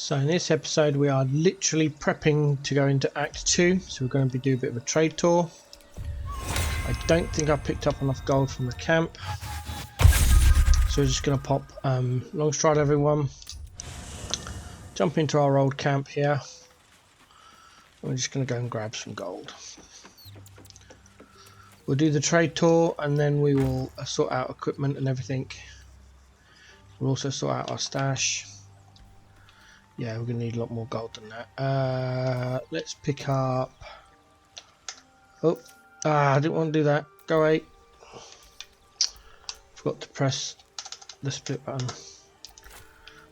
So in this episode we are literally prepping to go into Act 2, so we're going to be doing a bit of a trade tour. I don't think I've picked up enough gold from the camp, so we're just going to pop long stride everyone, jump into our old camp here, and we're just going to go and grab some gold. We'll do the trade tour and then we will sort out equipment and everything. We'll also sort out our stash. Yeah, we're going to need a lot more gold than that. Let's pick up... Oh, I didn't want to do that. Go away. Forgot to press the split button.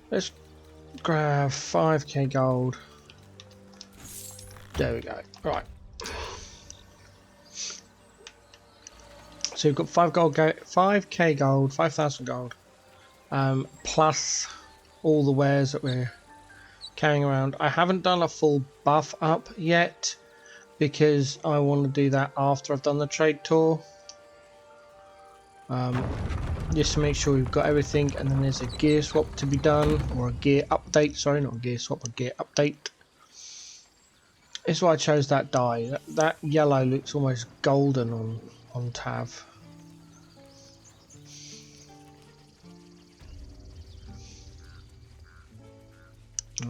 Let's grab 5k gold. There we go. Right. So we've got 5k gold, 5,000 gold, plus all the wares that we're carrying around. I haven't done a full buff up yet because I want to do that after I've done the trade tour, just to make sure we've got everything. And then there's a gear swap to be done, or a gear update. Sorry, not a gear swap, a gear update. That's why I chose that dye. That yellow looks almost golden on Tav.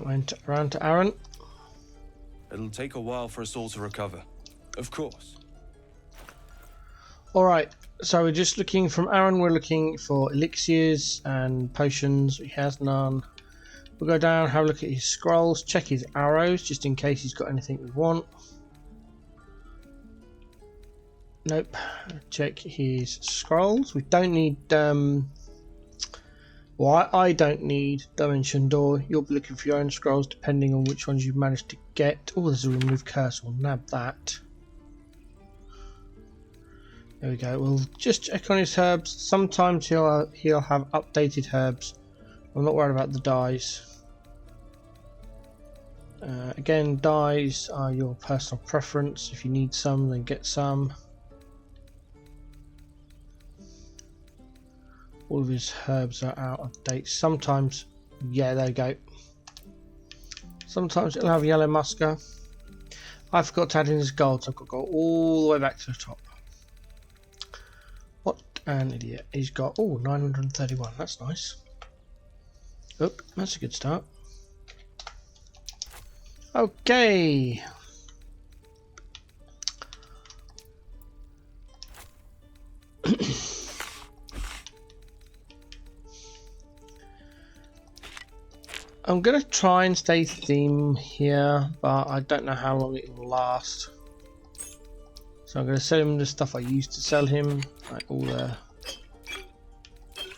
Went around to Aaron. It'll take a while for us all to recover, of course. Alright, so we're just looking from Aaron, we're looking for elixirs and potions. He has none. We'll go down, have a look at his scrolls, check his arrows just in case he's got anything we want. Nope. Check his scrolls. We don't need well, I don't need Dimension Door. You'll be looking for your own scrolls depending on which ones you've managed to get. Oh, there's a remove curse. We'll nab that. There we go. We'll just check on his herbs. Sometimes he'll have updated herbs. I'm not worried about the dyes. Again, dyes are your personal preference. If you need some, then get some. All of his herbs are out of date. Sometimes, yeah, there we go. Sometimes it'll have yellow muska. I forgot to add in his gold, so I've got to go all the way back to the top. What an idiot. He's got, oh, 931. That's nice. Oh, that's a good start. Okay. I'm going to try and stay theme here, but I don't know how long it will last. So I'm going to sell him the stuff I used to sell him, like all the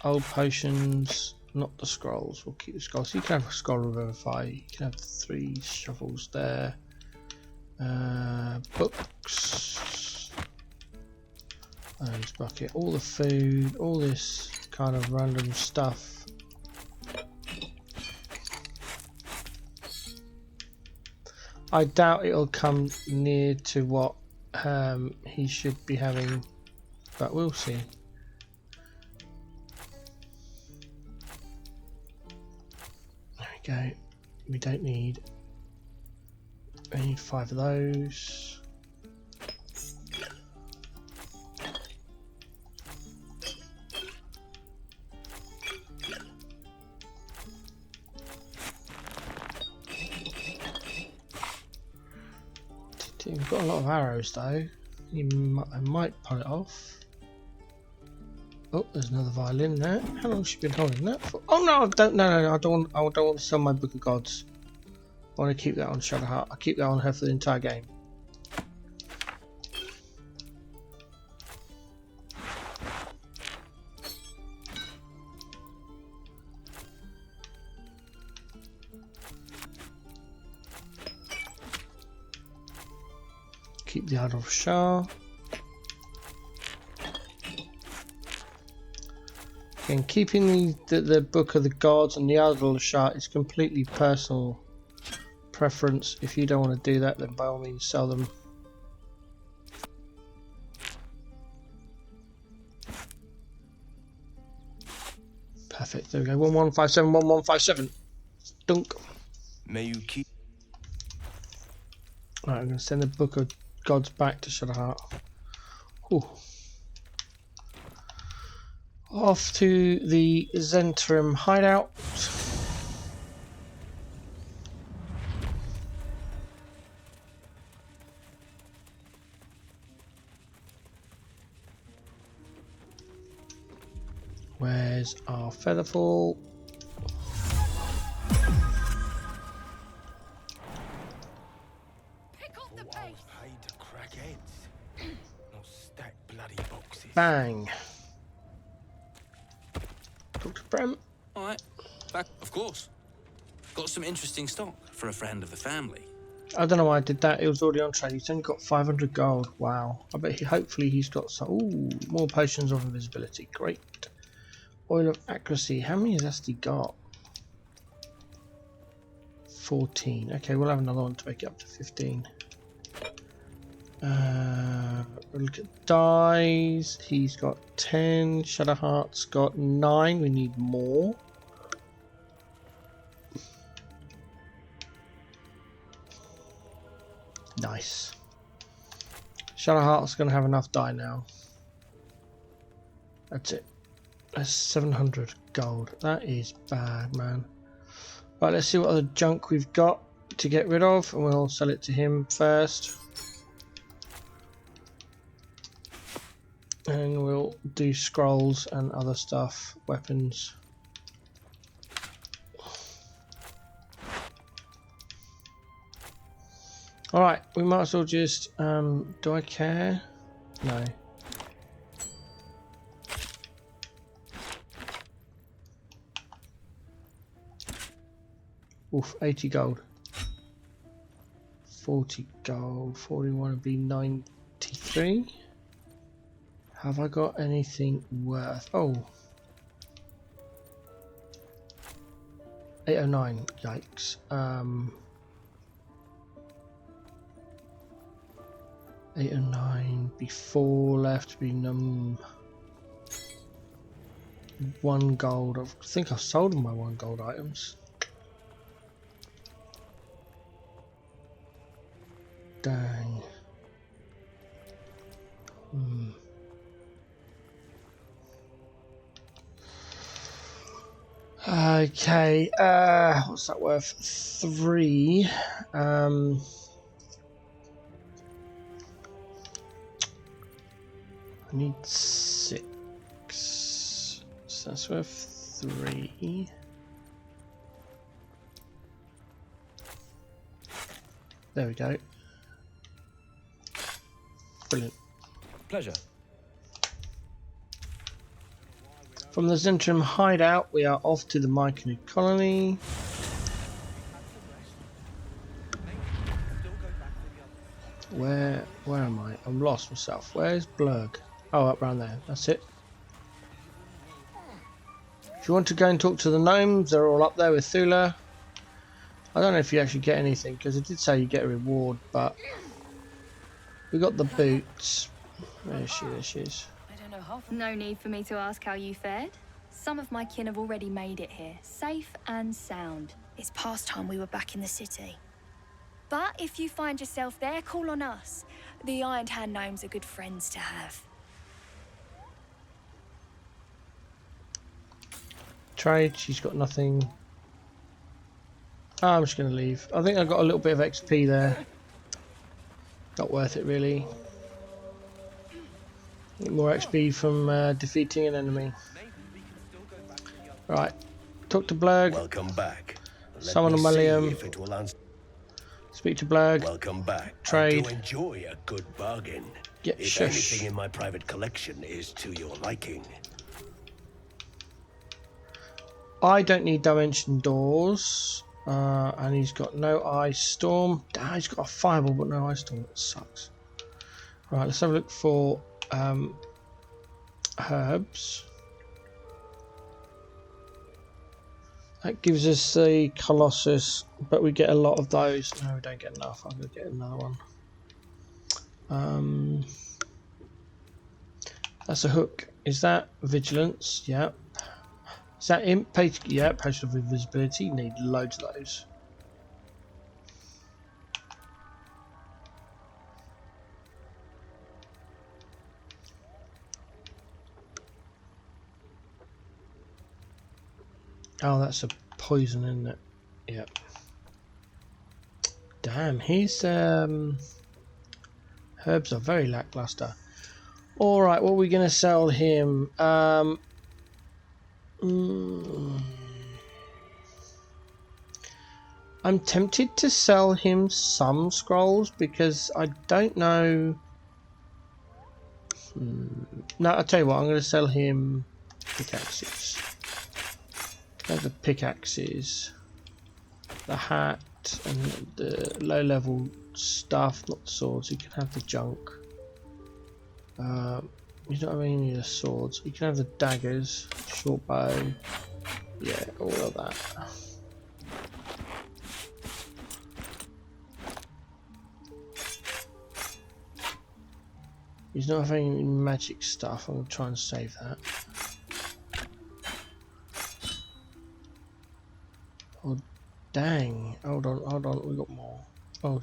old potions, not the scrolls. We'll keep the scrolls. So you can have a scroll revivify, you can have 3 shovels there. Books. And bucket, all the food, all this kind of random stuff. I doubt it'll come near to what he should be having, but we'll see. There we go. We don't need. We need 5 of those. We've got a lot of arrows though. I might pull it off. Oh, there's another violin there. How long has she been holding that for? Oh no, I don't. No, I don't want to sell my Book of Gods. I want to keep that on Shadowheart. I'll keep that on her for the entire game. Keep the Idol of Shah. Again, keeping the Book of the Gods and the Idol of Shah is completely personal preference. If you don't want to do that, then by all means sell them. Perfect. There we go. 1157, 1157. Dunk. May you keep. Right, I'm going to send the Book of Gods back to Shadowheart. Whew. Off to the Zentrum hideout. Where's our Featherfall? Bang. Dr. Brem. Alright, back, of course. Got some interesting stock for a friend of the family. I don't know why I did that. It was already on trade. He's only got 500 gold. Wow. I bet hopefully he's got some. Ooh, more potions of invisibility. Great. Oil of accuracy. How many has he got? 14. Okay, we'll have another one to make it up to 15. Look at dies. He's got 10. Shadowheart's got 9. We need more. Nice. Shadowheart's going to have enough die now. That's it. That's 700 gold. That is bad, man. Right, let's see what other junk we've got to get rid of, and we'll sell it to him first. And we'll do scrolls and other stuff, weapons. Alright, we might as well just, do I care? No. Oof, 80 gold. 40 gold, 41 would be 93. Have I got anything worth? Oh. 809, yikes. 809, before left, be 1 gold. I think I've sold my 1 gold items. Dang. Okay, what's that worth? 3. I need 6. So that's worth 3. There we go. Brilliant. Pleasure. From the Zentrum hideout, we are off to the Myconid colony. Where am I? I'm lost myself. Where's Blurg? Oh, up around there. That's it. If you want to go and talk to the gnomes, they're all up there with Thula. I don't know if you actually get anything, because it did say you get a reward, but we got the boots. There she is. No need for me to ask how you fared. Some of my kin have already made it here, safe and sound. It's past time we were back in the city. But if you find yourself there, call on us. The Iron Hand gnomes are good friends to have. Trade, she's got nothing. Oh, I'm just going to leave. I think I got a little bit of XP there. Not worth it, really. More XP from defeating an enemy. Right, talk to Blurg. Welcome back. Summon a Mullium. Speak to Blurg. Welcome back. Trade. I do enjoy a good bargain. Get if shush. anything in my private collection is to your liking. I don't need dimension doors. And he's got no ice storm. Ah, he's got a fireball but no ice storm. That sucks. Right, let's have a look for herbs. That gives us the Colossus, but we get a lot of those. No, we don't get enough. I'm going to get another one. That's a hook. Is that vigilance? Yep. Is that imp? Yeah, potion of invisibility. You need loads of those. Oh, that's a poison, isn't it? Yep. Damn, his herbs are very lackluster. Alright, what are we going to sell him? I'm tempted to sell him some scrolls because I don't know. No, I'll tell you what, I'm going to sell him pickaxes. Have the pickaxes, the hat, and the low level stuff, not the swords. You can have the junk. You don't have any of the swords. You can have the daggers, short bow, yeah, all of that. He's not having any magic stuff. I'm going to try and save that. Oh, dang. Hold on. We got more. Oh,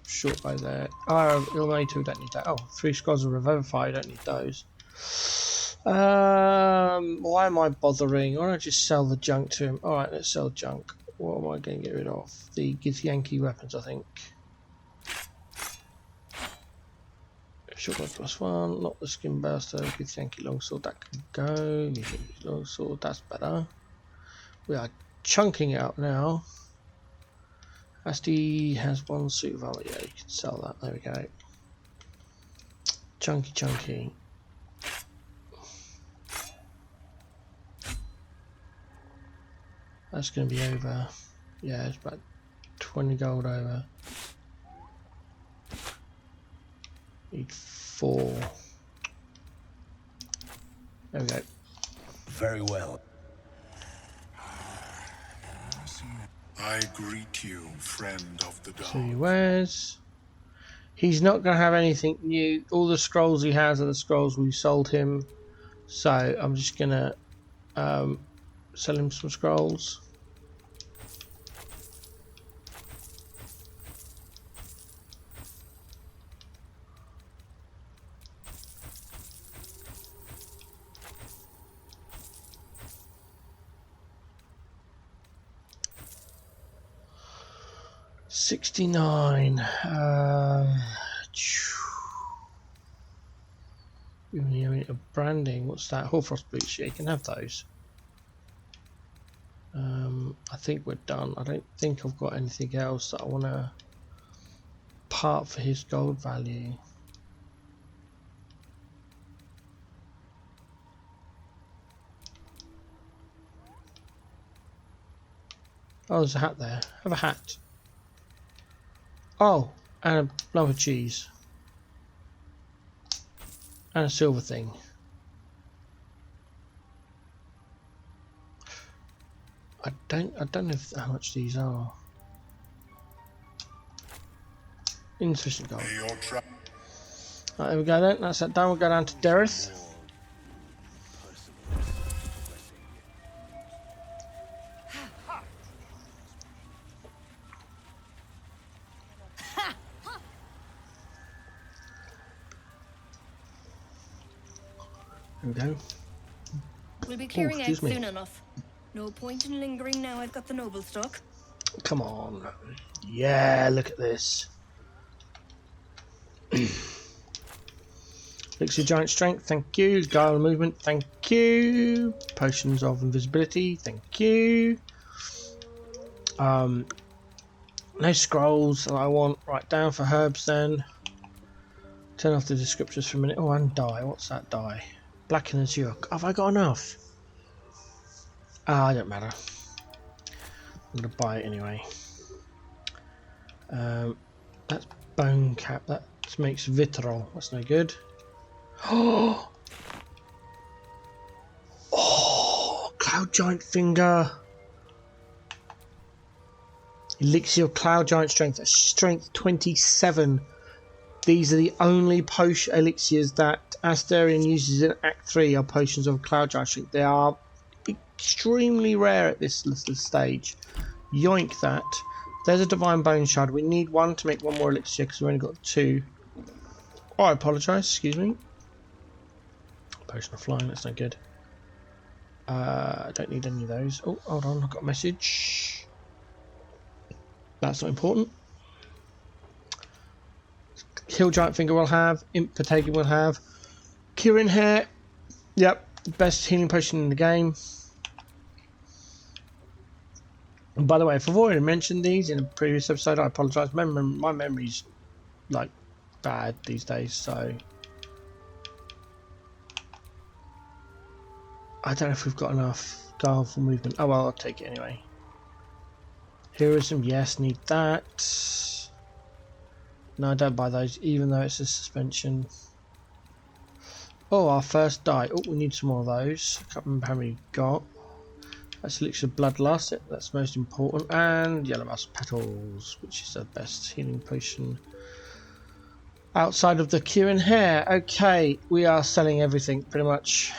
short bow there. Oh, Illuminator, we don't need that. Oh, 3 scrolls of Revivify, I don't need those. Why am I bothering? Why don't I just sell the junk to him? Alright, let's sell junk. What am I going to get rid of? The Githyanki weapons, I think. Short bow +1, not the skin burster. Githyanki longsword, that can go. Githyanki longsword, that's better. We are chunking it out now. Asti has 1 suit of armor. Yeah, you can sell that. There we go. Chunky. That's going to be over. Yeah, it's about 20 gold over. Need 4. There we go. Very well. I greet you, friend of the So he dark. wears. He's not going to have anything new. All the scrolls he has are the scrolls we sold him. So I'm just going to sell him some scrolls. $69. Branding. What's that? Hoarfrost boots. Yeah, you can have those. I think we're done. I don't think I've got anything else that I want to part for his gold value. Oh, there's a hat there. Have a hat. Oh, and a lump of cheese. And a silver thing. I don't know how much these are. Insufficient gold. Right, there we go then. That's that done. We'll go down to Dereth. There we go. We'll be clearing out excuse me. soon enough. No point in lingering now I've got the noble stock. Come on. Yeah, look at this. Elixir giant strength, thank you. Guile movement, thank you. Potions of invisibility, thank you. No scrolls that I want. Right, down for herbs then. Turn off the descriptors for a minute. Oh, and dye. What's that dye? Black and azure. Have I got enough? Ah, it don't matter. I'm gonna buy it anyway. That's bone cap. That makes vitriol. That's no good. Oh, cloud giant finger. Elixir of cloud giant strength. That's strength 27. These are the only potion elixirs that Asterion uses in Act 3 are potions of cloud giant strength. They are extremely rare at this stage. Yoink that. There's a divine bone shard. We need 1 to make 1 more elixir because we've only got 2. Oh, I apologise. Excuse me. Potion of flying. That's no good. I don't need any of those. Oh, hold on, I've got a message. That's not important. Hill Giant Finger will have. Imp Potato will have. Kirin Hair. Yep, best healing potion in the game. And by the way, if I've already mentioned these in a previous episode, I apologise. My memory's like bad these days, so I don't know if we've got enough powerful movement. Oh well, I'll take it anyway. Heroism, yes, need that. No, I don't buy those, even though it's a suspension. Oh, our first die. Oh, we need some more of those. I can't remember how many we've got. That's Elixir of Bloodlust, that's most important. And Yellow Musk Petals, which is the best healing potion outside of the Kirin Hair. Okay, we are selling everything pretty much.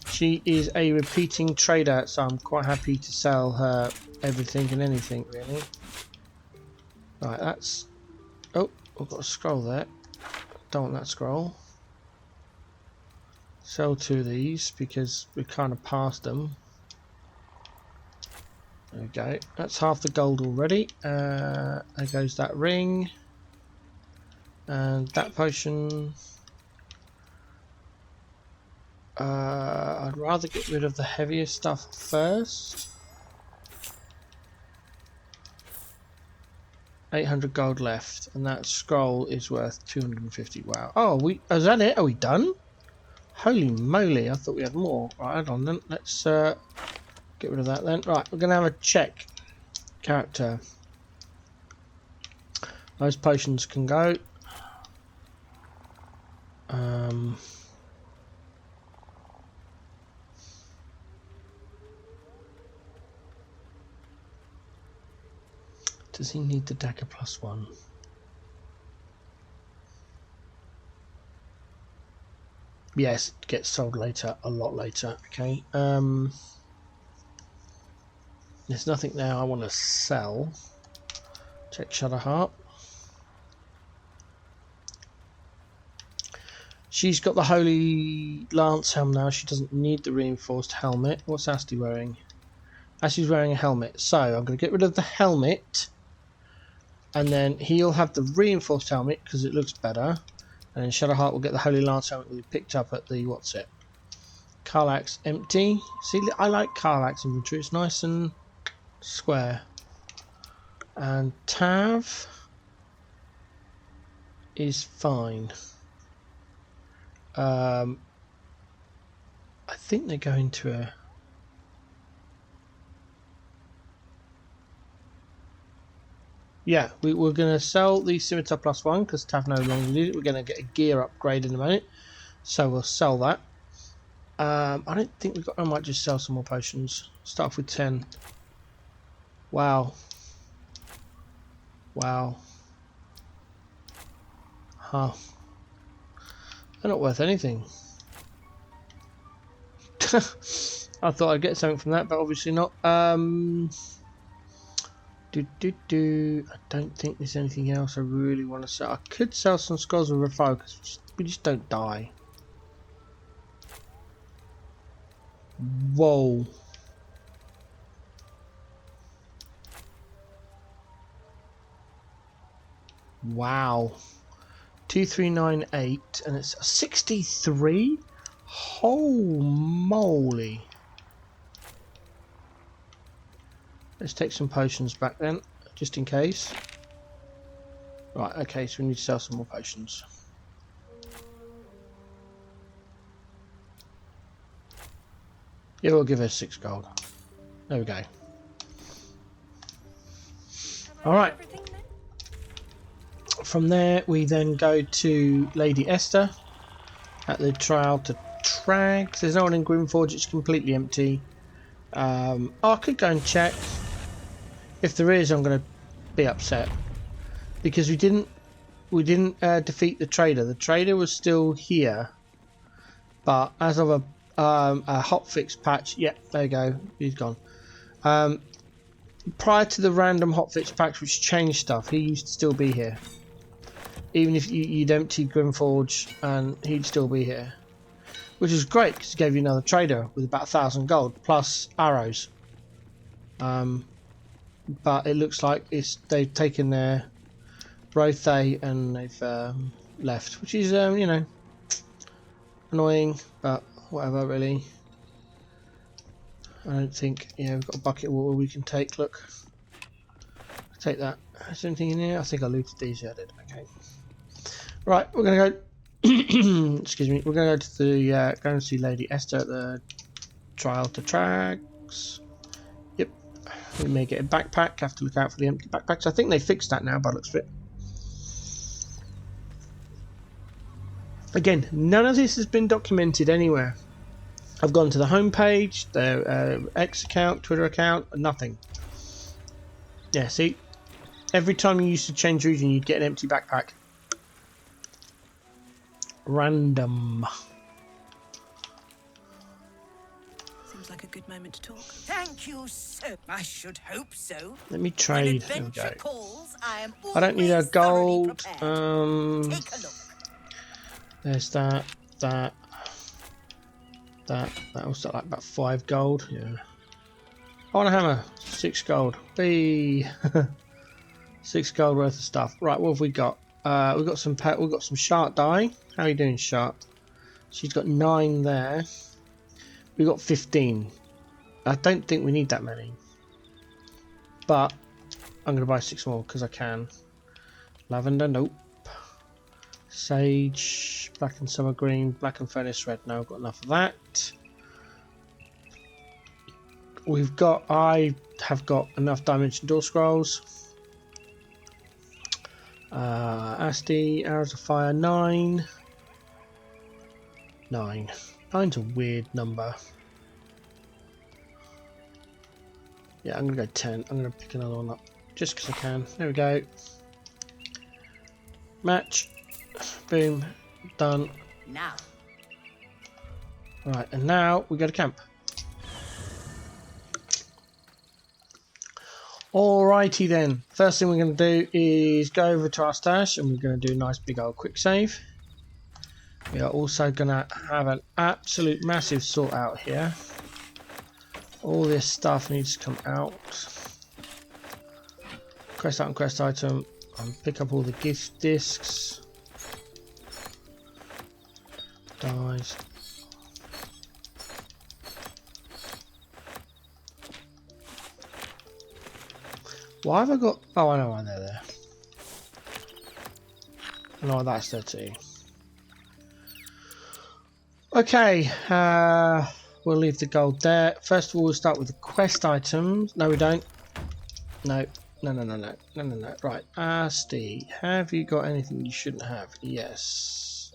She is a repeating trader, so I'm quite happy to sell her everything and anything, really. Right, that's... Oh, I've got a scroll there. Don't want that scroll. Sell 2 of these because we're kind of past them. There we go. That's half the gold already. There goes that ring. And that potion. I'd rather get rid of the heavier stuff first. 800 gold left, and that scroll is worth 250. Wow. Oh, is that it? Are we done? Holy moly, I thought we had more. Right, hold on then. Let's get rid of that then. Right, we're going to have a check. Character. Those potions can go. Does he need the dagger +1? Yes, it gets sold later, a lot later. Okay. There's nothing there I want to sell. Check Shadowheart. She's got the Holy Lance helm now. She doesn't need the reinforced helmet. What's Asti wearing? Asti's wearing a helmet. So I'm going to get rid of the helmet. And then he'll have the reinforced helmet because it looks better. And then Shadowheart will get the Holy Lance helmet we picked up at the what's it? Karlach's empty. See, I like Karlach's inventory. It's nice and square. And Tav is fine. I think they're going to a... Yeah, we're going to sell the Scimitar +1 because Tav no longer needs it. We're going to get a gear upgrade in a minute, so we'll sell that. I don't think we've got... I might just sell some more potions. Start off with 10. Wow. Wow. Huh. They're not worth anything. I thought I'd get something from that, but obviously not. I don't think there's anything else I really want to sell. I could sell some Scrolls of Refocus. We just don't die. Whoa. Wow. 2398 and it's 63? Holy moly. Let's take some potions back then, just in case. Right, okay, so we need to sell some more potions. Yeah, we'll give her 6 gold. There we go. Alright. From there, we then go to Lady Esther at the Trial to Trags. There's no one in Grimforge, it's completely empty. Oh, I could go and check. If there is, I'm going to be upset because we didn't defeat the trader. The trader was still here, but as of a hotfix patch, yeah, there you go, he's gone. Prior to the random hotfix patch, which changed stuff, he used to still be here. Even if you'd empty Grimforge, and he'd still be here. which is great because it gave you another trader with about 1,000 gold plus arrows. But it looks like they've taken their Rothe and they've left, which is you know, annoying, but whatever really. I don't think, yeah, we've got a bucket of water we can take. Look, I'll take that. Is there anything in here? I think I looted these. Yeah, I did. Okay. Right, we're gonna go. Excuse me. We're gonna go to the go and see Lady Esther at the trial to tracks. Yep. We may get a backpack. Have to look out for the empty backpacks. I think they fixed that now, by the looks of it. Again, none of this has been documented anywhere. I've gone to the homepage, their X account, Twitter account, nothing. Yeah, see? Every time you used to change region, you'd get an empty backpack. Random. Seems like a good moment to talk. Thank you so. I should hope so. Let me When trade. There we adventure go. calls, I am I don't need a always thoroughly gold. prepared. Take a look. There's that. That was like about 5 gold. Yeah. I want a hammer. 6 gold. Hey. 6 gold worth of stuff. Right, what have we got? We've got some shark dye. How are you doing, shark? She's got 9 there. We've got 15. I don't think we need that many. But I'm going to buy 6 more because I can. Lavender, nope. Sage, black and summer green, black and furnace red. No, I've got enough of that. I have got enough dimension door scrolls. Asti, arrows of fire, 9. 9. 9's a weird number. Yeah, I'm gonna go 10. I'm gonna pick another one up just because I can. There we go. Match. Boom. Done. Now. Right, and now we go to camp. Alrighty then. First thing we're going to do is go over to our stash and we're going to do a nice big old quick save. We are also going to have an absolute massive sort out here. All this stuff needs to come out. Quest item, and pick up all the gift discs. Dies. Why have I got... Oh, I know why they're there. I know why that's there too. Okay, we'll leave the gold there. First of all, we'll start with the quest items. No, we don't. No. No. Right, Asti, have you got anything you shouldn't have? Yes.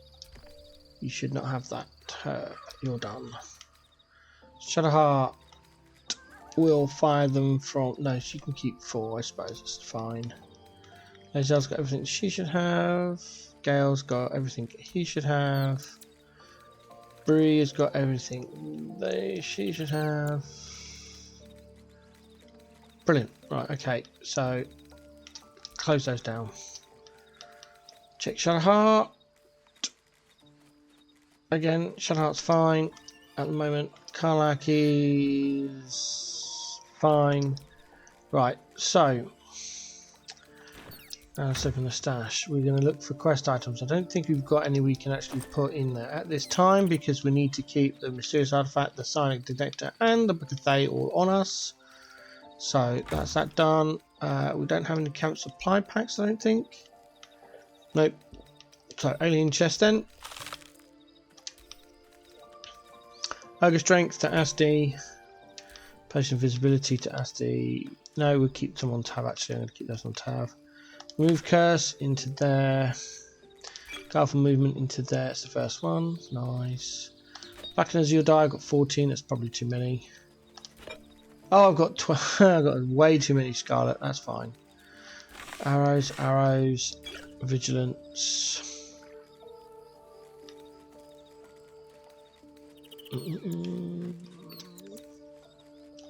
You should not have that. You're done. Shadowheart. We'll fire them from... No, she can keep 4, I suppose. It's fine. Lazelle's got everything she should have. Gale's got everything he should have. Bree has got everything she should have. Brilliant. Right, okay. So, close those down. Check Shadowheart. Again, Shadowheart's fine at the moment. Karlak is fine. Right, so now let's open the stash. We're going to look for quest items. I don't think we've got any we can actually put in there at this time because we need to keep the mysterious artifact, the psionic detector, and the Book of Thay all on us. So that's that done. We don't have any camp supply packs, I don't think. Nope. So alien chest then. Ogre strength to Asti. Potion visibility to Asti. No, we'll keep them on tab actually. I'm going to keep those on tab. Move curse into there. Powerful movement into there. It's the first one. Nice. Black and Azure die. I've got 14. That's probably too many. Oh, I've got 12. I've got way too many Scarlet. That's fine. Arrows. Vigilance.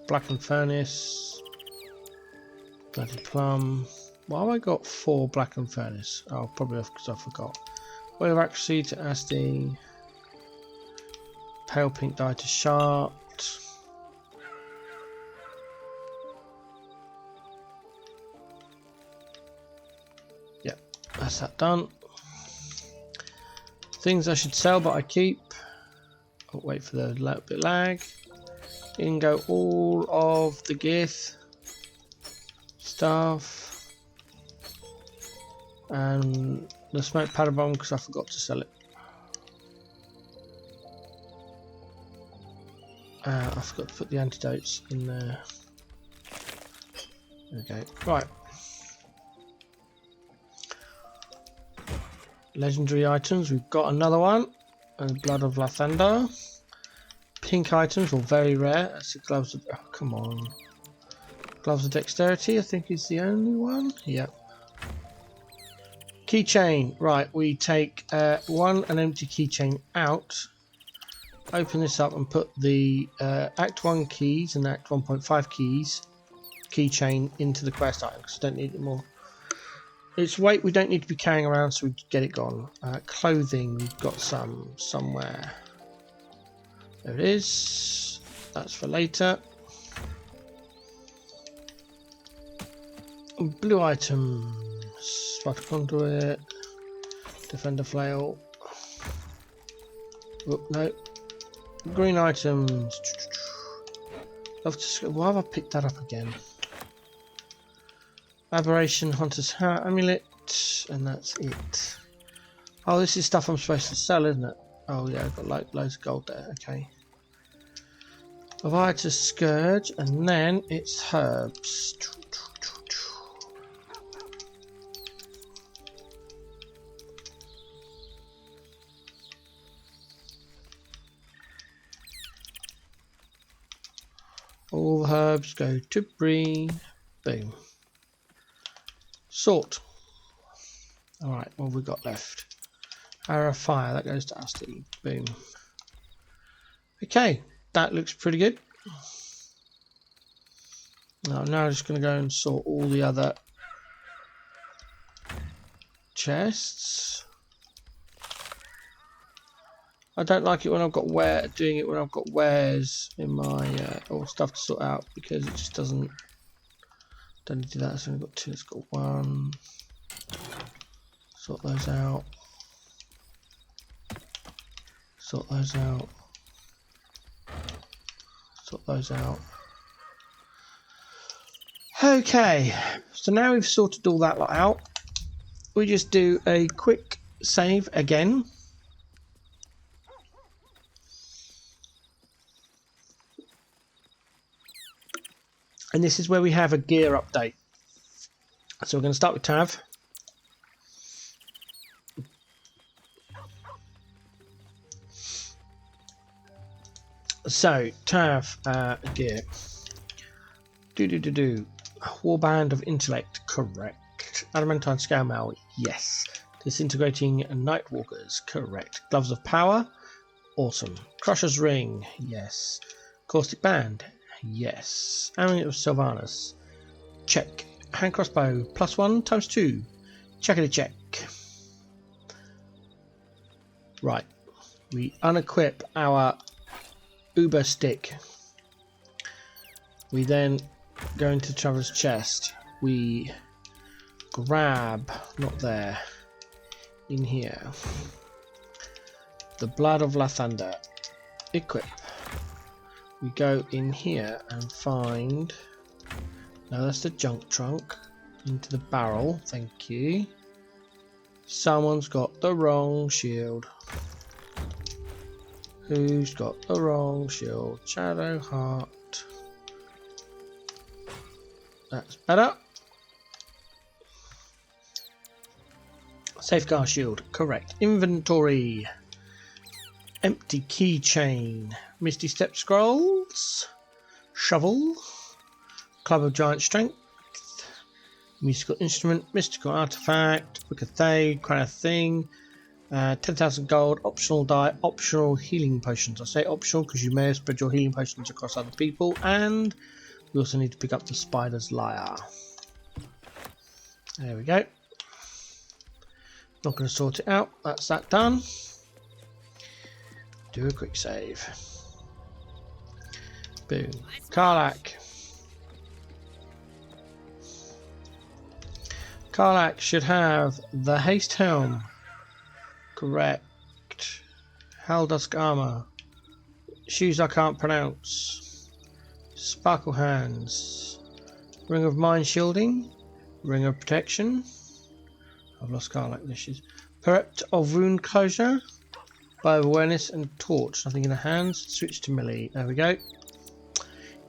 Black and Furnace. Bloody Plum. Why have I got 4 Black and Furnace? Oh, probably because I forgot. Way of accuracy to Asti. Pale pink dye to shard. Yep, that's that done. Things I should sell but I keep. I'll wait for the little bit lag. In go all of the Gith stuff and the smoke powder bomb because I forgot to sell it. I forgot to put the antidotes in there. There we go. Right. Legendary items. We've got another one. And Blood of Lathander. Pink items, or very rare. That's the gloves of. Oh, come on. Gloves of Dexterity, I think, is the only one. Yep. Keychain. Right, we take an empty keychain out. Open this up and put the Act 1 keys and Act 1.5 keys keychain into the quest item because I don't need it more. Its weight we don't need to be carrying around, so we get it gone. Clothing, we've got some somewhere. There it is. That's for later. Blue items. Sparta conduit. Defender flail. Oh, no. Green items. Why have I picked that up again? Aberration, Hunter's Hat, Amulet, and that's it. Oh, this is stuff I'm supposed to sell, isn't it? Oh yeah, I've got like loads of gold there. Okay. Leviathan Scourge, and then it's herbs. All the herbs go to Bree. Boom. Sort. Alright, what have we got left? Arrow of Fire, that goes to Asti. Boom. Okay, that looks pretty good. Now I'm just going to go and sort all the other chests. I don't like it when I've got doing it when I've got wares in my or stuff to sort out because it just doesn't. Don't need to do that. So we've got two. Let's got one. Sort those out. Sort those out. Sort those out. Okay, so now we've sorted all that lot out. We just do a quick save again. And this is where we have a gear update. So we're going to start with Tav. So, Tav, gear. Warband of Intellect, correct. Adamantine Scale Mail, yes. Disintegrating Nightwalkers, correct. Gloves of Power, awesome. Crusher's Ring, yes. Caustic Band, yes. Amulet of Sylvanus, check. Hand Crossbow, +1 × 2, checkity check. Right, we unequip our Uber Stick. We then go into Traveler's Chest. We grab, not there, in here, the Blood of Lathander. Equip. We go in here and find. No, that's the junk trunk. Into the barrel. Thank you. Someone's got the wrong shield. Who's got the wrong shield? Shadowheart. That's better. Safeguard shield, correct. Inventory. Empty keychain. Misty Step Scrolls. Shovel. Club of Giant Strength. Musical Instrument. Mystical Artifact. Wicked Thade. Crown of Thing. 10,000 gold. Optional die. Optional healing potions. I say optional because you may have spread your healing potions across other people. And we also need to pick up the Spider's Lyre. There we go. Not going to sort it out. That's that done. Do a quick save. Boom. Karlach. Karlach should have the haste helm. Correct. Haldusk armor. Shoes I can't pronounce. Sparkle hands. Ring of mind shielding. Ring of protection. I've lost Karlach. This is Percept of wound closure. By awareness and torch. Nothing in the hands. Switch to melee. There we go.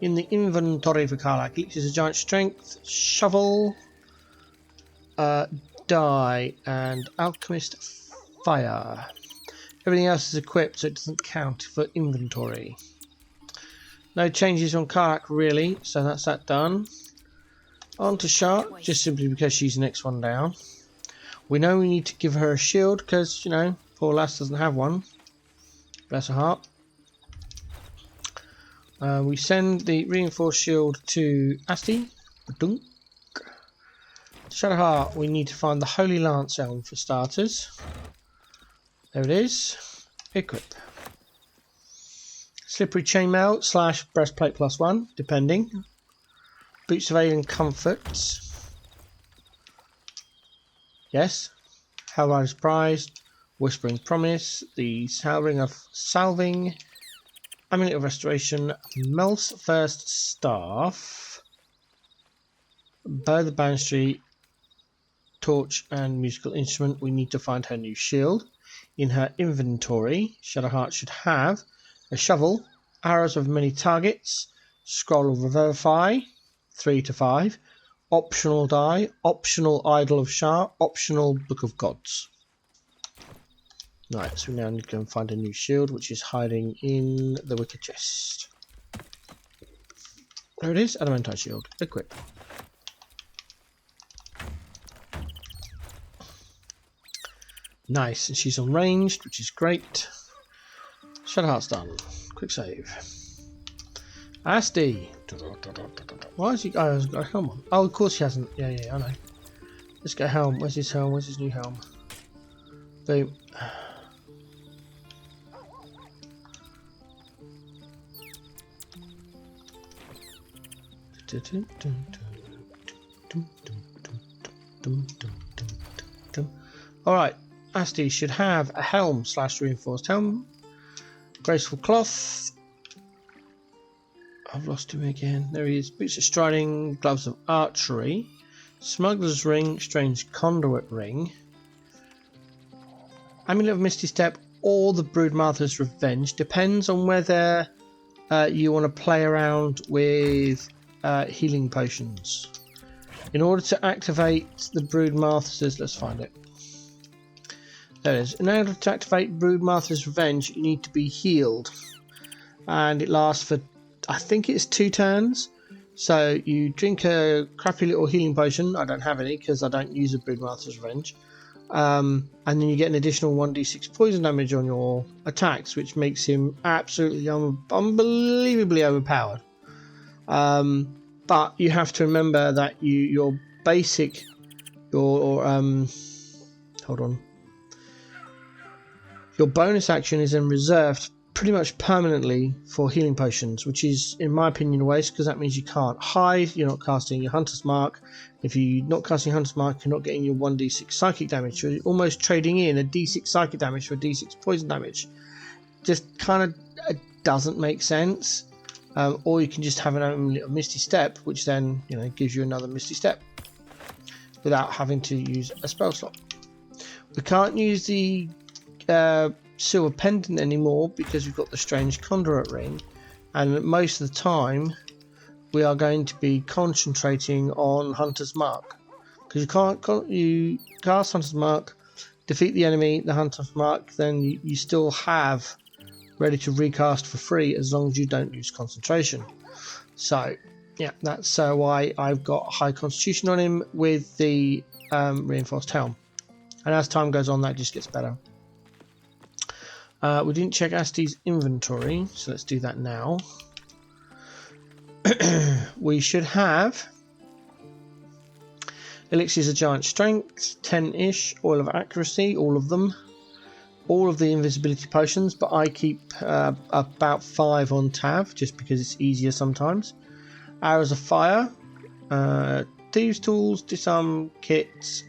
In the inventory for Karlach, Elixirs of Giant Strength, Shovel, Die, and Alchemist Fire. Everything else is equipped, so it doesn't count for inventory. No changes on Karlach really, so that's that done. On to Shark, just simply because she's the next one down. We know we need to give her a shield because, you know, poor lass doesn't have one. Bless her heart. We send the reinforced shield to Asti. Shadowheart, we need to find the Holy Lance Elm for starters. There it is. Equip. Slippery Chainmail / Breastplate +1, depending. Boots of Alien Comforts. Yes. Hellrider's Prize. Whispering Promise. The Ring of Salving. Amulet of Restoration, Mel's First Staff, Bow of the Banshee, Torch and Musical Instrument. We need to find her new shield. In her inventory, Shadowheart should have a shovel, arrows of many targets, Scroll of Revivify, 3 to 5, optional die, optional Idol of Shar, optional Book of Gods. Right, so we now need to go and find a new shield, which is hiding in the wicker chest. There it is, Adamantite Shield. Equip. Nice, and she's unranged, which is great. Shadowheart's done. Quick save. Asti. Why is he? Oh, he's got a helm on. Oh, of course he hasn't. Yeah, I know. Let's get a helm. Where's his helm? Where's his new helm? Boom. Alright, Asti should have a helm / reinforced helm, graceful cloth. I've lost him again. There he is. Boots of striding, gloves of archery, smuggler's ring, strange conduit ring, amulet of misty step, or the Broodmother's revenge. Depends on whether you want to play around with healing potions. In order to activate the Broodmother's, let's find it. There it is. In order to activate Broodmother's Revenge, you need to be healed, and it lasts for, I think it's 2 turns. So you drink a crappy little healing potion. I don't have any because I don't use a Broodmother's Revenge, and then you get an additional 1d6 poison damage on your attacks, which makes him absolutely unbelievably overpowered. But you have to remember that your bonus action is then reserved pretty much permanently for healing potions, which is, in my opinion, a waste, because that means you can't hide, you're not casting your Hunter's Mark. If you're not casting Hunter's Mark, you're not getting your 1d6 psychic damage. You're almost trading in a d6 psychic damage for a d6 poison damage. Just kind of doesn't make sense. Or you can just have a Misty Step, which then gives you another Misty Step without having to use a spell slot. We can't use the Silver Pendant anymore because we've got the Strange Conduit Ring, and most of the time we are going to be concentrating on Hunter's Mark, because you cast Hunter's Mark, defeat the enemy, the Hunter's Mark, then you still have ready to recast for free as long as you don't lose concentration. So yeah, that's why I've got high constitution on him with the reinforced helm, and as time goes on that just gets better. We didn't check Asti's inventory, so let's do that now. We should have Elixirs of Giant Strength, 10-ish, Oil of Accuracy, all of them. all of the invisibility potions, but I keep about 5 on Tav just because it's easier sometimes. Arrows of fire, thieves tools, disarm kits,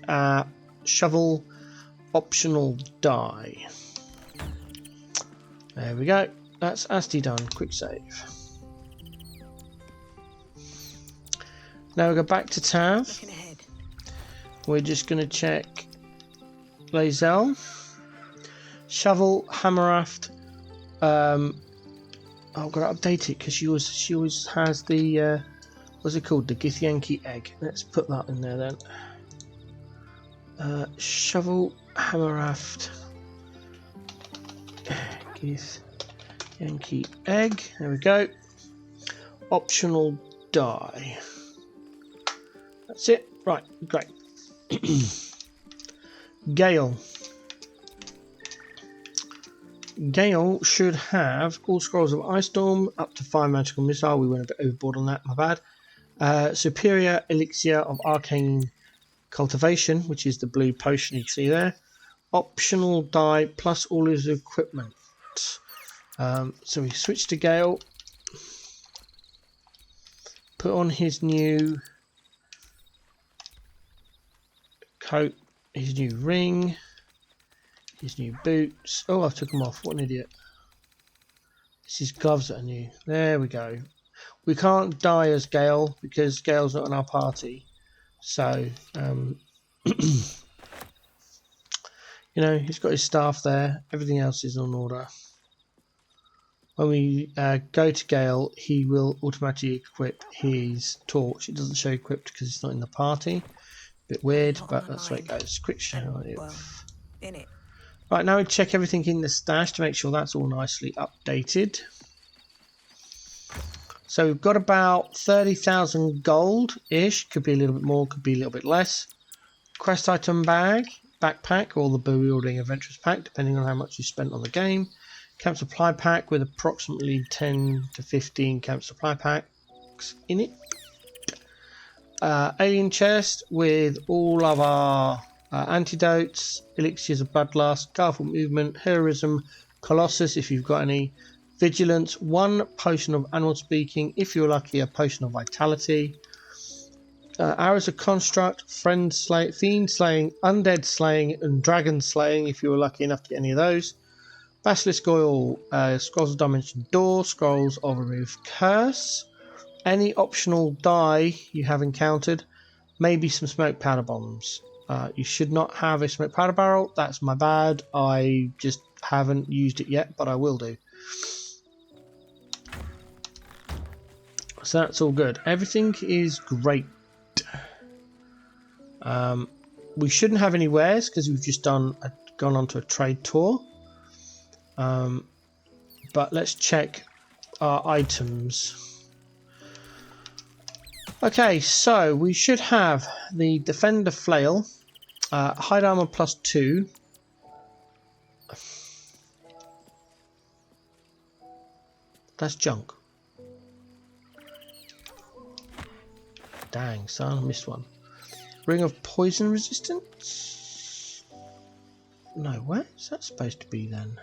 shovel, optional die. There we go. That's Asti done. Quick save. Now we go back to Tav. Looking ahead. We're just going to check Lae'zel. Shovel, Hammeraft. I've got to update it because she always has the what's it called? The Githyanki egg. Let's put that in there then. Shovel, Hammeraft, Githyanki egg. There we go. Optional die. That's it. Right, great. Gale. Gale should have all scrolls of Ice Storm, up to 5 magical missile. We went a bit overboard on that, my bad. Superior elixir of arcane cultivation, which is the blue potion you see there. Optional die plus all his equipment. So we switch to Gale. Put on his new coat, his new ring, his new boots. Oh, I took them off. What an idiot. It's his gloves that are new. There we go. We can't die as Gale because Gale's not in our party. So, you know, he's got his staff there. Everything else is on order. When we go to Gale, he will automatically equip his torch. It doesn't show equipped because it's not in the party. Bit weird, but that's the way it goes. Quick show. Well, in it. Right, now we check everything in the stash to make sure that's all nicely updated. So we've got about 30,000 gold-ish. Could be a little bit more, could be a little bit less. Quest item bag, backpack, or the Bewildering Adventurers pack, depending on how much you spent on the game. Camp supply pack with approximately 10 to 15 camp supply packs in it. Alien chest with all of our antidotes, elixirs of bloodlust, powerful movement, heroism, colossus if you've got any, vigilance, 1 potion of animal speaking, if you're lucky a potion of vitality, arrows of construct, fiend slaying, undead slaying, and dragon slaying if you were lucky enough to get any of those. Basilisk oil, scrolls of dimension door, scrolls of remove curse. Any optional die you have encountered, maybe some smoke powder bombs. You should not have a smoke powder barrel. That's my bad. I just haven't used it yet, but I will do. So that's all good. Everything is great. We shouldn't have any wares because we've just gone onto a trade tour. But let's check our items. Okay, so we should have the Defender Flail, hide armor +2. That's junk. Dang, son, I missed one. Ring of poison resistance? No, where is that supposed to be then?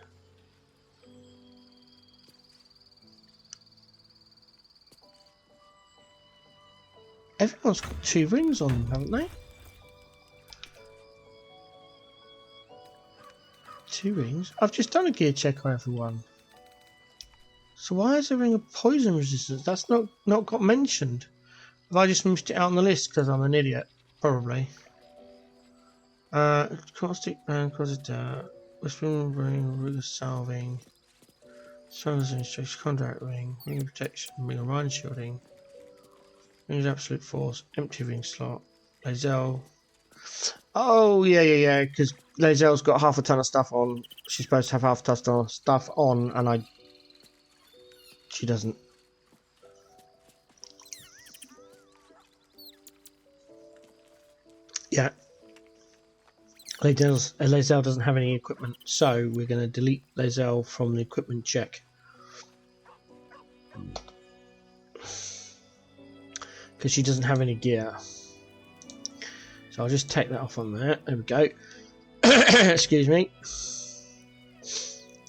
Everyone's got 2 rings on them, haven't they? 2 rings? I've just done a gear check on everyone. So why is a ring of poison resistance? That's not got mentioned. Have I just missed it out on the list because I'm an idiot? Probably. Caustic band, caustic whispering ring, ring of salving, Sun's instruction, contract ring, ring of protection, ring of mind shielding. Rings absolute force, empty ring slot, Lae'zel. Oh yeah, because Lae'zel's got half a ton of stuff on. She's supposed to have half a ton of stuff on, and she doesn't. Yeah. Lae'zel doesn't have any equipment, so we're going to delete Lae'zel from the equipment check. Because she doesn't have any gear. So I'll just take that off on there. There we go. Excuse me.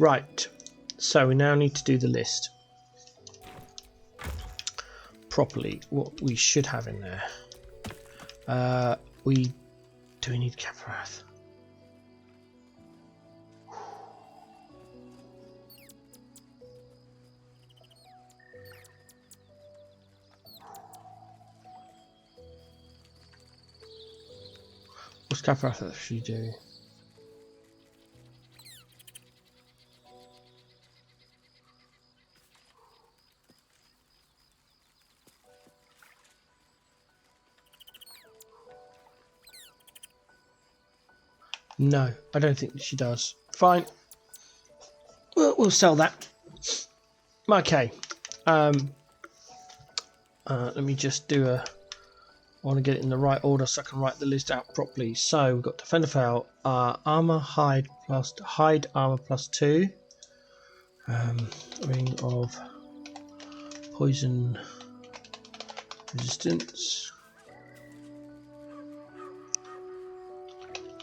Right, so we now need to do the list properly. What we should have in there. Do we need Caprath? What's Caprath actually do? No, I don't think she does. Fine. We'll sell that. Okay. Let me just do a... I want to get it in the right order so I can write the list out properly. So we've got Defender Foul, Armor, Hide Armor +2. Ring of Poison Resistance.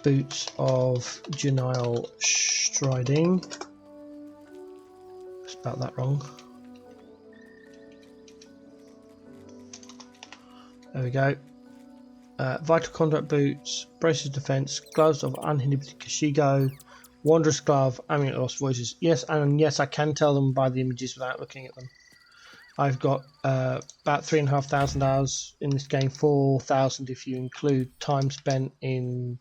Boots of Genial Striding. I spelled that wrong. There we go. Vital Conduct Boots, Braces Defense, Gloves of Uninhibited Kashigo, Wanderer's Glove, Amulet of Lost Voices. Yes, and yes, I can tell them by the images without looking at them. I've got about 3,500 hours in this game, 4,000 if you include time spent in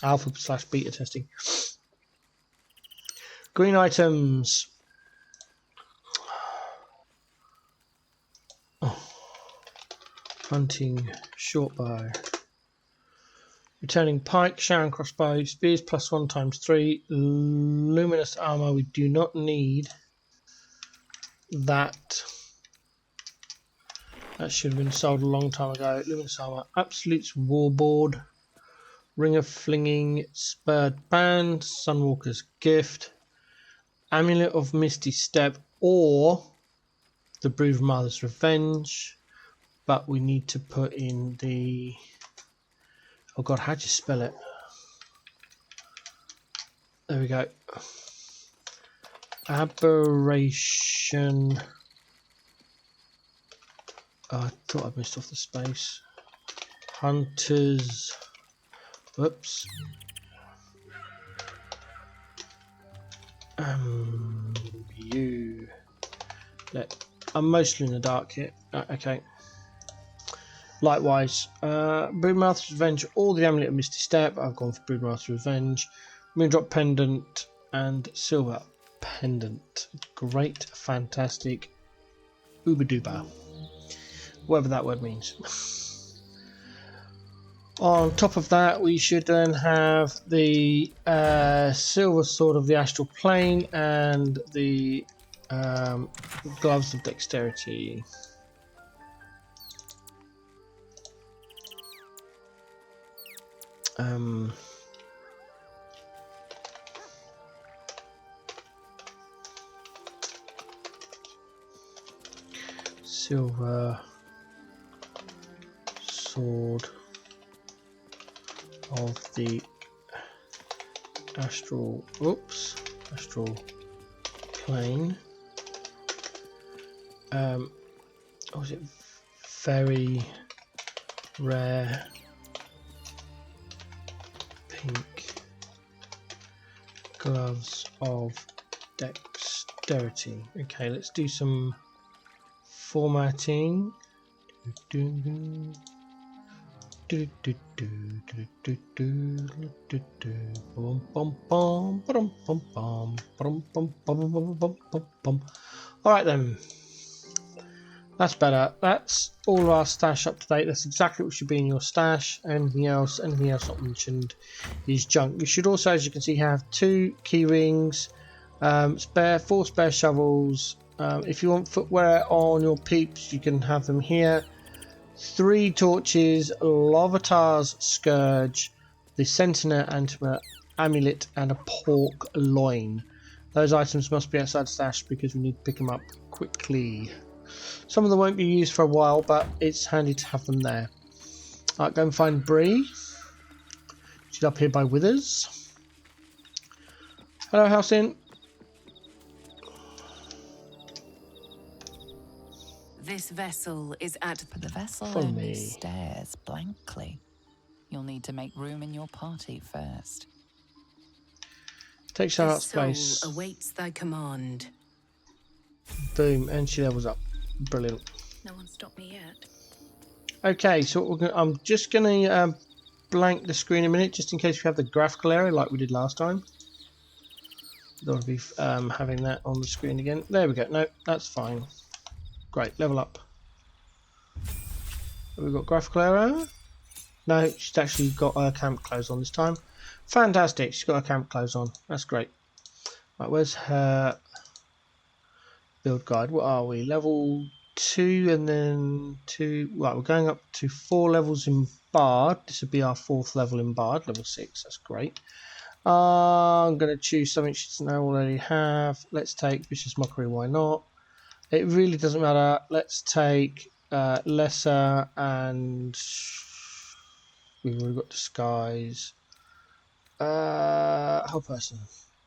alpha/beta testing. Green items. Oh. Hunting short bow. Returning pike, Sharon crossbow, spears +1 ×3, luminous armor. We do not need that. That should have been sold a long time ago. Luminous armor, Absolute's warboard, ring of flinging, spurred band, Sunwalker's gift, amulet of misty step, or the brood of mother's revenge. But we need to put in the... Oh god, how do you spell it? There we go. Aberration. I thought I missed off the space. Hunters. Whoops. You. I'm mostly in the dark here. Okay. Likewise, Broodmaster's Revenge, all the Amulet of Misty Step. I've gone for Broodmaster's Revenge, Moondrop Pendant, and Silver Pendant. Great, fantastic, Uber Duber, whatever that word means. On top of that, we should then have the Silver Sword of the Astral Plane and the Gloves of Dexterity. Silver Sword of the Astral Plane. What was it? Very rare pink gloves of dexterity. Okay, let's do some formatting. Alright then. That's better. That's all of our stash up to date. That's exactly what should be in your stash. Anything else not mentioned is junk. You should also, as you can see, have 2 key rings, 4 spare shovels. If you want footwear on your peeps, you can have them here. 3 torches, Lovatar's Scourge, the Sentinel Amulet, and a pork loin. Those items must be outside stash because we need to pick them up quickly. Some of them won't be used for a while, but it's handy to have them there. Alright, go and find Bree. She's up here by Withers. Hello, Halcyon. This vessel is at... But the vessel Follow only me. stares blankly. You'll need to make room in your party first. Take This Charlotte's soul place. awaits thy command. Boom, and she levels up. Brilliant. No one stopped me yet. Okay, so what I'm just going to blank the screen a minute, just in case we have the graphical error like we did last time. Don't want to be having that on the screen again. There we go. No, that's fine. Great, level up. Have we got graphical error? No, she's actually got her camp clothes on this time. Fantastic, she's got her camp clothes on. That's great. Right, where's her build guide? What are we? Level 2 and then 2. Right, we're going up to 4 levels in Bard. This would be our 4th level in Bard, level 6. That's great. I'm going to choose something she doesn't already have. Let's take Vicious Mockery, why not? It really doesn't matter. Let's take Lesser, and we've already got Disguise. Whole person.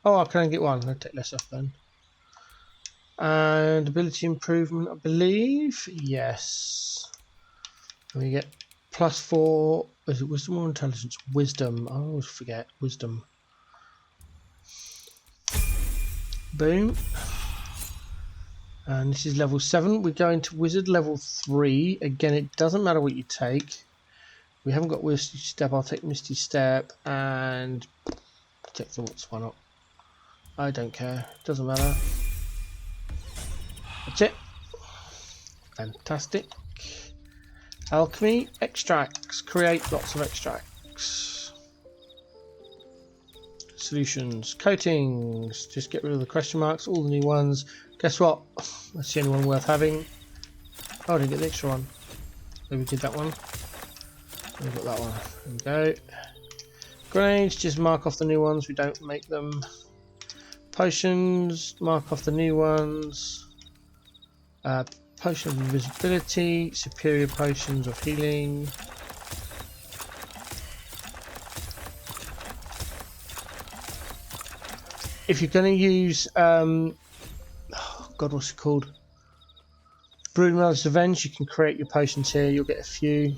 Oh, I can only get one. I'll take Lesser then. And ability improvement, I believe. Yes. And we get +4. Is it wisdom or intelligence? Wisdom. I always forget. Wisdom. Boom. And this is level 7. We're going to Wizard level 3. Again, it doesn't matter what you take. We haven't got Misty Step. I'll take Misty Step and take Thoughts. Why not? I don't care. Doesn't matter. That's it. Fantastic. Alchemy. Extracts. Create lots of extracts. Solutions. Coatings. Just get rid of the question marks. All the new ones. Guess what? That's the only one worth having. Oh, I didn't get the extra one. Maybe we did that one. We got that one. There we go. Grenades, just mark off the new ones. We don't make them. Potions, mark off the new ones. Potion of invisibility, superior potions of healing. If you're going to use oh God, what's it called? Brooding Mother's Revenge, you can create your potions here. You'll get a few.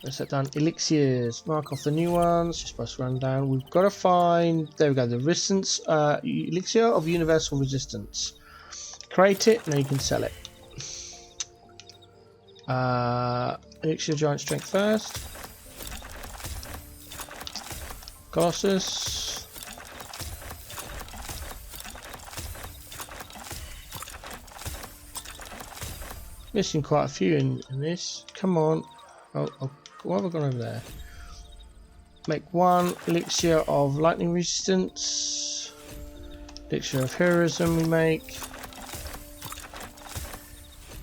That's that done. Elixirs, mark off the new ones. Just press run down. We've got to find. There we go. The resistance elixir of universal resistance. Create it, now you can sell it. Elixir of giant strength first. Colossus. Missing quite a few in this. Come on. Oh, what have I gone over there? Make 1 elixir of lightning resistance. Elixir of heroism we make.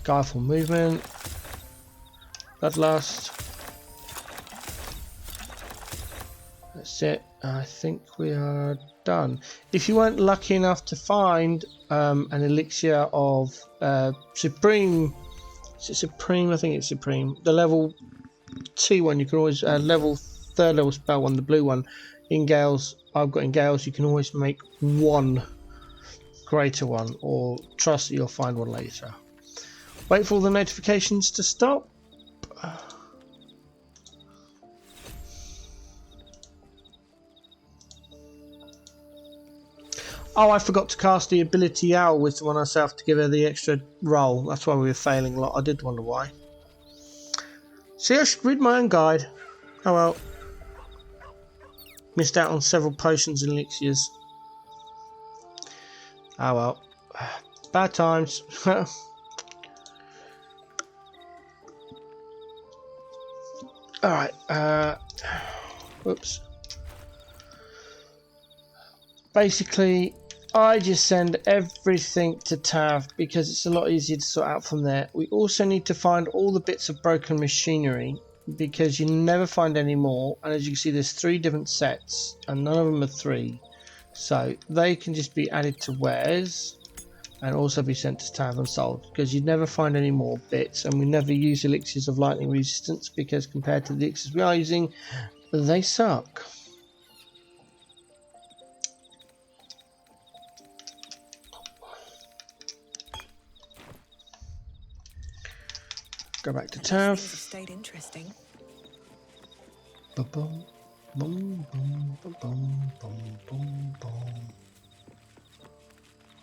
Guileful movement. Bloodlust. That's it. I think we are done. If you weren't lucky enough to find an elixir of supreme. Is it Supreme? I think it's Supreme. The level 2 one, you can always level 3rd level spell one, the blue one. In Gales, I've got in Gales, you can always make 1 greater one, or trust that you'll find one later. Wait for all the notifications to stop. Oh, I forgot to cast the ability Owl Wisdom on herself to give her the extra roll. That's why we were failing a lot. I did wonder why. See, I should read my own guide. Oh well. Missed out on several potions and elixirs. Oh well. Bad times. Alright. Whoops. Basically, I just send everything to Tav because it's a lot easier to sort out from there. We also need to find all the bits of broken machinery because you never find any more. And as you can see, there's 3 different sets and none of them are 3. So they can just be added to wares and also be sent to Tav and sold because you never find any more bits. And we never use elixirs of lightning resistance because compared to the elixirs we are using, they suck. Go back to At least things have Tav. stayed interesting. Boom, boom, boom, boom, boom, boom, boom, boom, boom.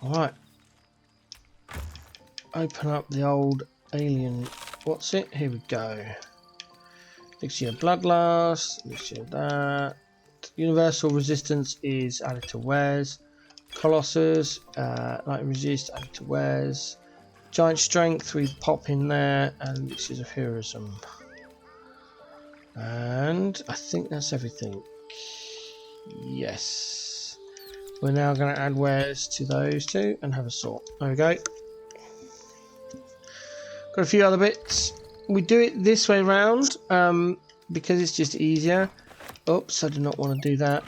Alright. Open up the old alien. What's it? Here we go. Elixir Bloodlust. Elixir that. Universal Resistance is added to wares. Colossus. Light Resist added to wares. Giant Strength we pop in there. And Elixirs of Heroism. And I think that's everything. Yes. We're now going to add wares to those two and have a sort. There we go. Got a few other bits. We do it this way round because it's just easier. Oops, I do not want to do that.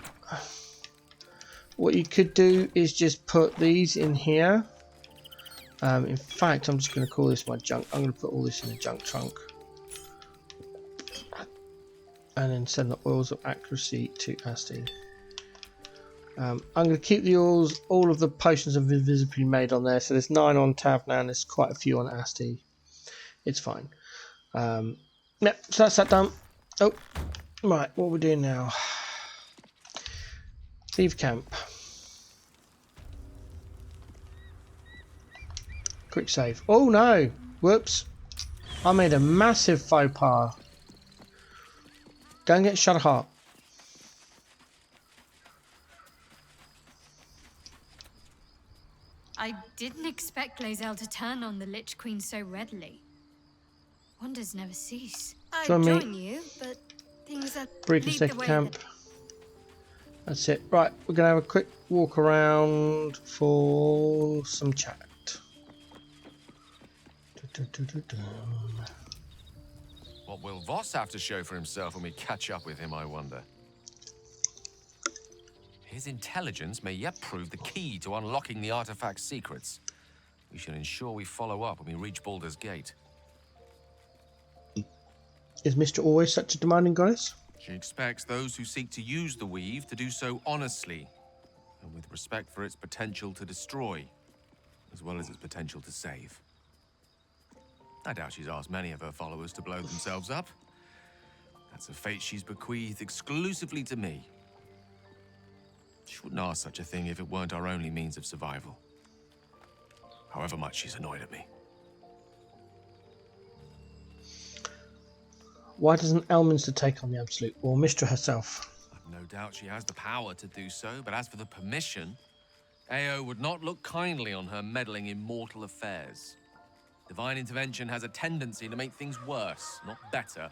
What you could do is just put these in here. In fact, I'm just going to call this my junk. I'm going to put all this in the junk trunk. And then send the oils of accuracy to Asti. I'm going to keep the oils, all of the potions of invisibility made on there. So there's 9 on Tav now and there's quite a few on Asti. It's fine. Yep, so that's that done. Oh, right, what we're doing now. Leave camp. Quick save. Oh no! Whoops. I made a massive faux pas. Go and get Shadowheart. I didn't expect Lae'zel to turn on the Lich Queen so readily. Wonders never cease. I'd join you, but things are Briefly take camp. That's it. Right, we're going to have a quick walk around for some chat. What will Voss have to show for himself when we catch up with him, I wonder? His intelligence may yet prove the key to unlocking the artifact's secrets. We should ensure we follow up when we reach Baldur's Gate. Is Mr. always such a demanding goddess? She expects those who seek to use the weave to do so honestly, and with respect for its potential to destroy, as well as its potential to save. I doubt she's asked many of her followers to blow themselves up. That's a fate she's bequeathed exclusively to me. She wouldn't ask such a thing if it weren't our only means of survival. However much she's annoyed at me. Why doesn't Elminster take on the Absolute, or Mystra herself? I've no doubt she has the power to do so, but as for the permission, Ao would not look kindly on her meddling in mortal affairs. Divine intervention has a tendency to make things worse, not better.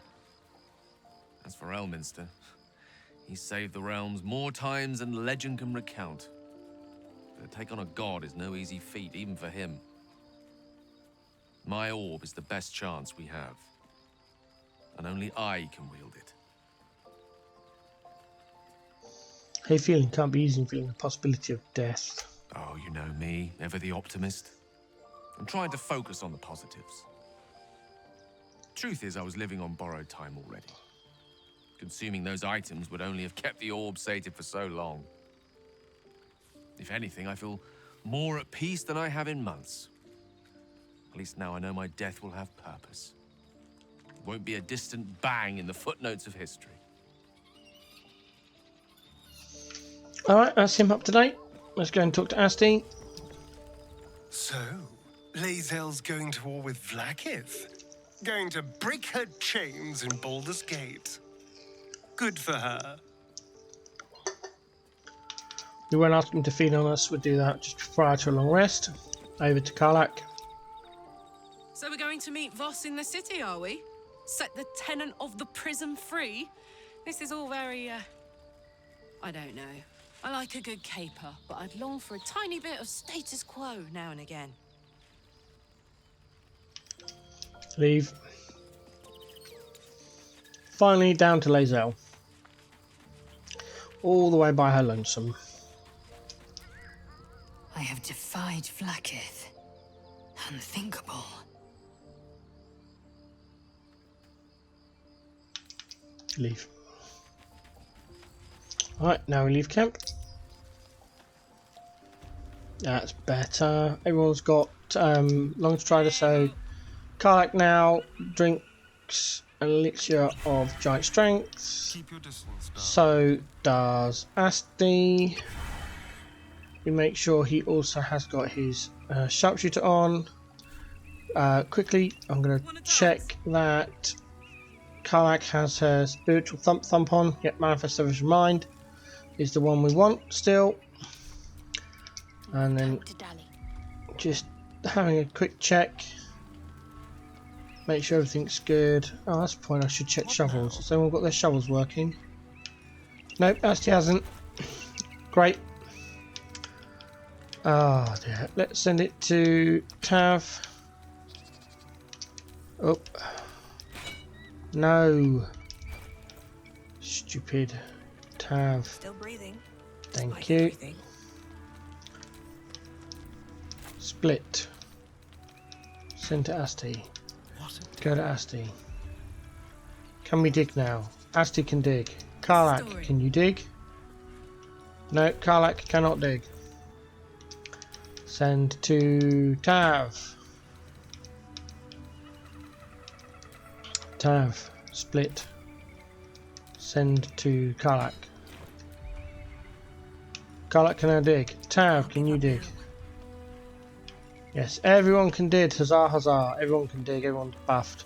As for Elminster, he saved the realms more times than legend can recount. But to take on a god is no easy feat, even for him. My orb is the best chance we have. And only I can wield it. How you feeling? Can't be easy feeling the possibility of death. Oh, you know me, ever the optimist. I'm trying to focus on the positives. Truth is, I was living on borrowed time already. Consuming those items would only have kept the orb sated for so long. If anything, I feel more at peace than I have in months. At least now I know my death will have purpose. It won't be a distant bang in the footnotes of history. Alright, that's him up to date. Let's go and talk to Asti. So, Lae'zel's going to war with Vlaakith? Going to break her chains in Baldur's Gate? Good for her. We won't ask him to feed on us, we'll do that just prior to a long rest. Over to Karlak. So we're going to meet Voss in the city, are we? Set the tenant of the prison free? This is all very, I don't know. I like a good caper, but I'd long for a tiny bit of status quo now and again. Leave. Finally down to Lae'zel. All the way by her lonesome. I have defied Vlaakith. Unthinkable. Leave. Alright, now we leave camp. That's better. Everyone's got long strider, so Karlach now drinks an elixir of giant strength. Keep your distance, darling. So does Asti. We make sure he also has got his sharpshooter on. Quickly, I'm going to check that Karlach has her spiritual thump on. Yep, Manifest Service Mind is the one we want still. And then just having a quick check. Make sure everything's good. Oh, that's the point. I should check shovels. Has anyone got their shovels working? Nope, Asti hasn't. Great. Oh dear. Let's send it to Tav. Oh. No. Stupid Tav. Still breathing. Thank you. Split. Send to Asti. Go to Asti. Can we dig now? Asti can dig. Karlach, can you dig? No, Karlach cannot dig. Send to Tav. Tav, split. Send to Karlach. Karlach can now dig. Tav, can you dig? Yes, everyone can dig. Huzzah, huzzah. Everyone can dig. Everyone's buffed.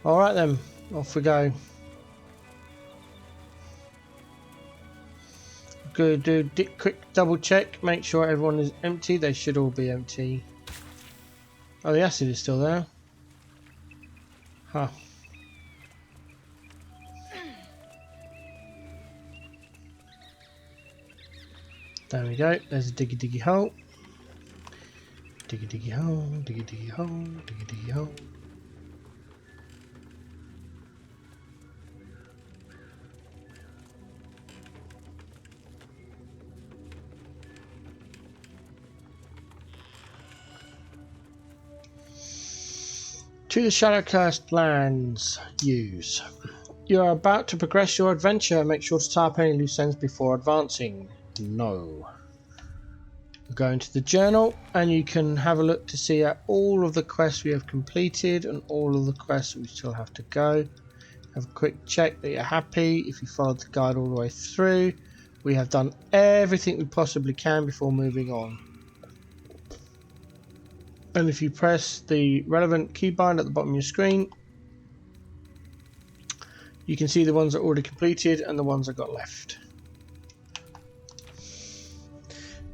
Alright then, off we go. Good, do a quick double check. Make sure everyone is empty. They should all be empty. Oh, the acid is still there. Huh. There we go. There's a diggy diggy hole. Diggy diggy hole, diggy diggy hole, diggy diggy hole. To the Shadow-cursed lands, use. You are about to progress your adventure. Make sure to tie up any loose ends before advancing. No. Go into the journal and you can have a look to see at all of the quests we have completed and all of the quests we still have to go. Have a quick check that you're happy. If you followed the guide all the way through, we have done everything we possibly can before moving on. And if you press the relevant keybind at the bottom of your screen, you can see the ones that are already completed and the ones that got left.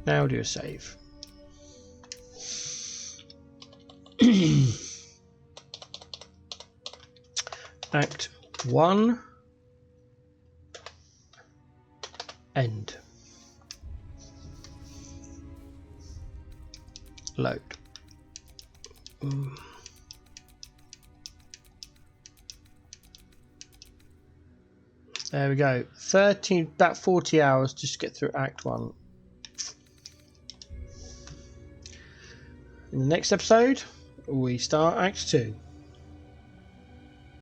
Now do a save. Act 1. End. Load. There we go. About 40 hours just to get through Act 1. In the next episode, we start Act 2.